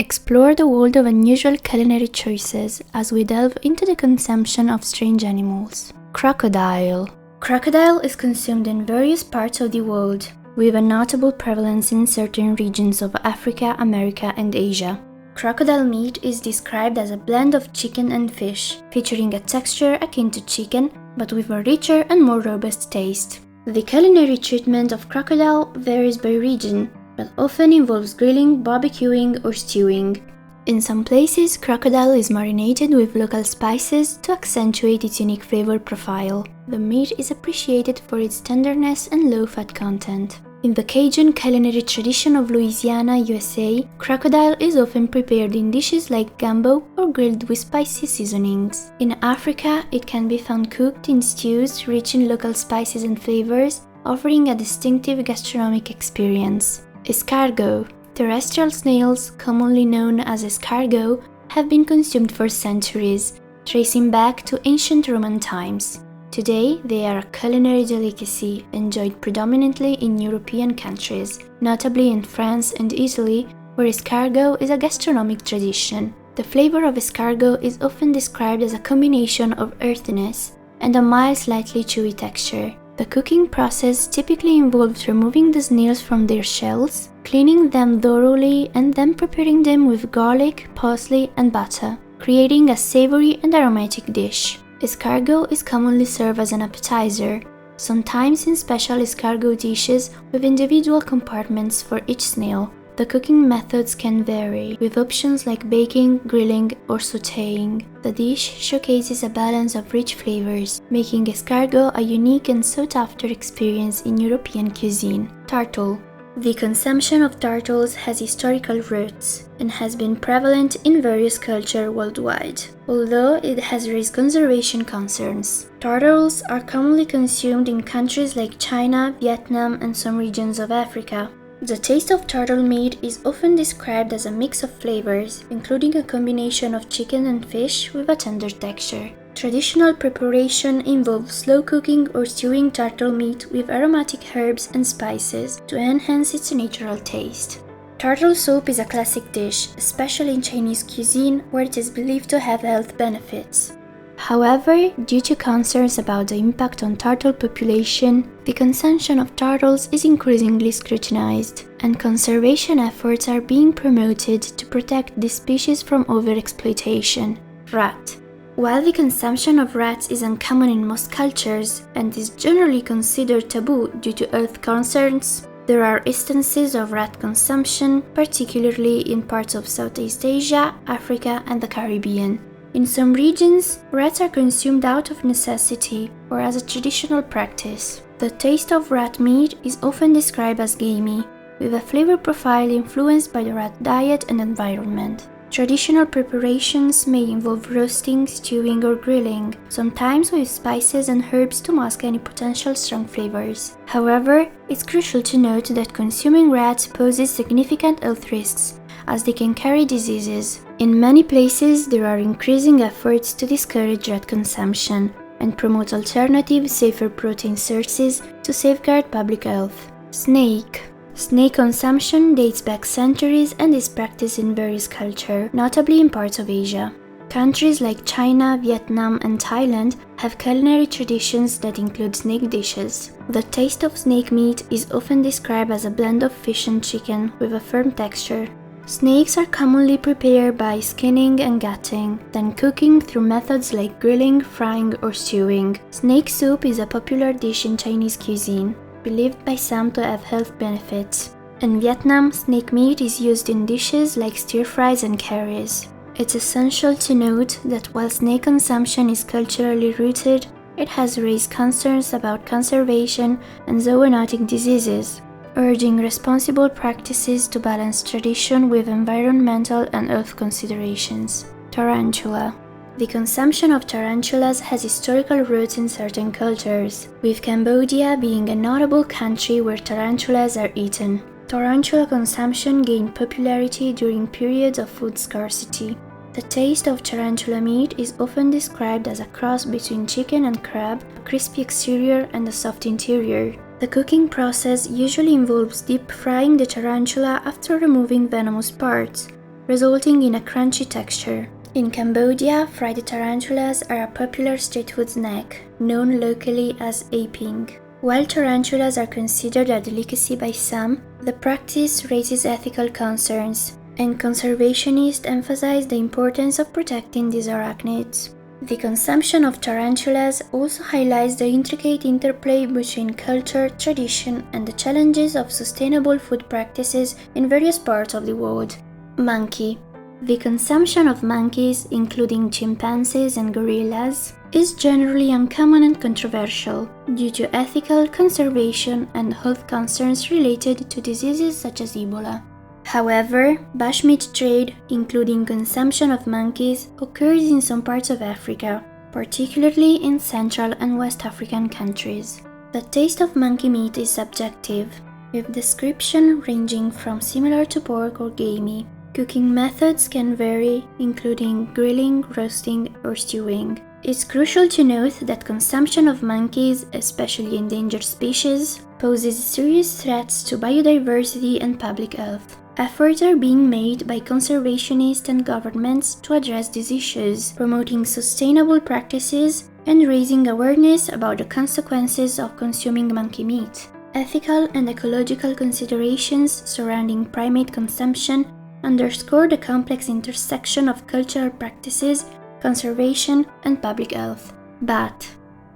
Explore the world of unusual culinary choices as we delve into the consumption of strange animals. Crocodile. Crocodile is consumed in various parts of the world, with a notable prevalence in certain regions of Africa, America, and Asia. Crocodile meat is described as a blend of chicken and fish, featuring a texture akin to chicken, but with a richer and more robust taste. The culinary treatment of crocodile varies by region, but often involves grilling, barbecuing, or stewing. In some places, crocodile is marinated with local spices to accentuate its unique flavor profile. The meat is appreciated for its tenderness and low fat content. In the Cajun culinary tradition of Louisiana, USA, crocodile is often prepared in dishes like gumbo or grilled with spicy seasonings. In Africa, it can be found cooked in stews rich in local spices and flavors, offering a distinctive gastronomic experience. Escargot. Terrestrial snails, commonly known as escargot, have been consumed for centuries, tracing back to ancient Roman times. Today, they are a culinary delicacy enjoyed predominantly in European countries, notably in France and Italy, where escargot is a gastronomic tradition. The flavor of escargot is often described as a combination of earthiness and a mild, slightly chewy texture. The cooking process typically involves removing the snails from their shells, cleaning them thoroughly, and then preparing them with garlic, parsley, and butter, creating a savory and aromatic dish. Escargot is commonly served as an appetizer, sometimes in special escargot dishes with individual compartments for each snail. The cooking methods can vary, with options like baking, grilling, or sautéing. The dish showcases a balance of rich flavors, making escargot a unique and sought-after experience in European cuisine. Turtle. The consumption of turtles has historical roots and has been prevalent in various cultures worldwide, although it has raised conservation concerns. Turtles are commonly consumed in countries like China, Vietnam, and some regions of Africa. The taste of turtle meat is often described as a mix of flavors, including a combination of chicken and fish with a tender texture. Traditional preparation involves slow cooking or stewing turtle meat with aromatic herbs and spices to enhance its natural taste. Turtle soup is a classic dish, especially in Chinese cuisine, where it is believed to have health benefits. However, due to concerns about the impact on turtle population, the consumption of turtles is increasingly scrutinized, and conservation efforts are being promoted to protect this species from overexploitation. Rat. While the consumption of rats is uncommon in most cultures and is generally considered taboo due to health concerns, there are instances of rat consumption, particularly in parts of Southeast Asia, Africa, and the Caribbean. In some regions, rats are consumed out of necessity or as a traditional practice. The taste of rat meat is often described as gamey, with a flavor profile influenced by the rat diet and environment. Traditional preparations may involve roasting, stewing, or grilling, sometimes with spices and herbs to mask any potential strong flavors. However, it's crucial to note that consuming rats poses significant health risks, as they can carry diseases. In many places, there are increasing efforts to discourage rat consumption and promote alternative, safer protein sources to safeguard public health. Snake. Snake consumption dates back centuries and is practiced in various cultures, notably in parts of Asia. Countries like China, Vietnam, and Thailand have culinary traditions that include snake dishes. The taste of snake meat is often described as a blend of fish and chicken with a firm texture. Snakes are commonly prepared by skinning and gutting, then cooking through methods like grilling, frying, or stewing. Snake soup is a popular dish in Chinese cuisine, believed by some to have health benefits. In Vietnam, snake meat is used in dishes like stir-fries and curries. It's essential to note that while snake consumption is culturally rooted, it has raised concerns about conservation and zoonotic diseases, urging responsible practices to balance tradition with environmental and health considerations. Tarantula. The consumption of tarantulas has historical roots in certain cultures, with Cambodia being a notable country where tarantulas are eaten. Tarantula consumption gained popularity during periods of food scarcity. The taste of tarantula meat is often described as a cross between chicken and crab, a crispy exterior and a soft interior. The cooking process usually involves deep frying the tarantula after removing venomous parts, resulting in a crunchy texture. In Cambodia, fried tarantulas are a popular street food snack, known locally as aping. While tarantulas are considered a delicacy by some, the practice raises ethical concerns, and conservationists emphasize the importance of protecting these arachnids. The consumption of tarantulas also highlights the intricate interplay between culture, tradition, and the challenges of sustainable food practices in various parts of the world. Monkey. The consumption of monkeys, including chimpanzees and gorillas, is generally uncommon and controversial due to ethical, conservation, and health concerns related to diseases such as Ebola. However, bushmeat trade, including consumption of monkeys, occurs in some parts of Africa, particularly in Central and West African countries. The taste of monkey meat is subjective, with description ranging from similar to pork or gamey. Cooking methods can vary, including grilling, roasting, or stewing. It's crucial to note that consumption of monkeys, especially endangered species, poses serious threats to biodiversity and public health. Efforts are being made by conservationists and governments to address these issues, promoting sustainable practices and raising awareness about the consequences of consuming monkey meat. Ethical and ecological considerations surrounding primate consumption underscore the complex intersection of cultural practices, conservation, and public health. Bat.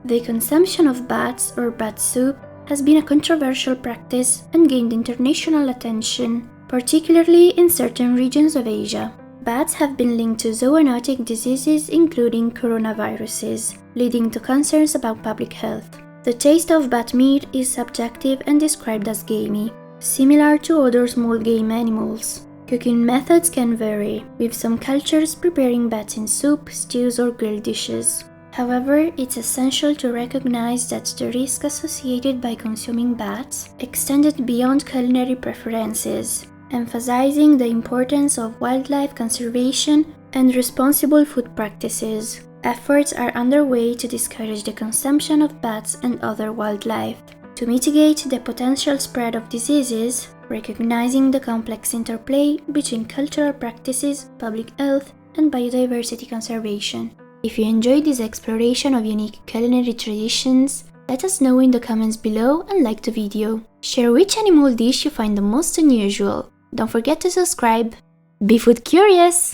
The consumption of bats or bat soup has been a controversial practice and gained international attention, particularly in certain regions of Asia. Bats have been linked to zoonotic diseases including coronaviruses, leading to concerns about public health. The taste of bat meat is subjective and described as gamey, similar to other small game animals. Cooking methods can vary, with some cultures preparing bats in soup, stews, or grilled dishes. However, it's essential to recognize that the risk associated by consuming bats extended beyond culinary preferences, emphasizing the importance of wildlife conservation and responsible food practices. Efforts are underway to discourage the consumption of bats and other wildlife. To mitigate the potential spread of diseases, recognizing the complex interplay between cultural practices, public health, and biodiversity conservation. If you enjoyed this exploration of unique culinary traditions, let us know in the comments below and like the video. Share which animal dish you find the most unusual. Don't forget to subscribe. Be food curious!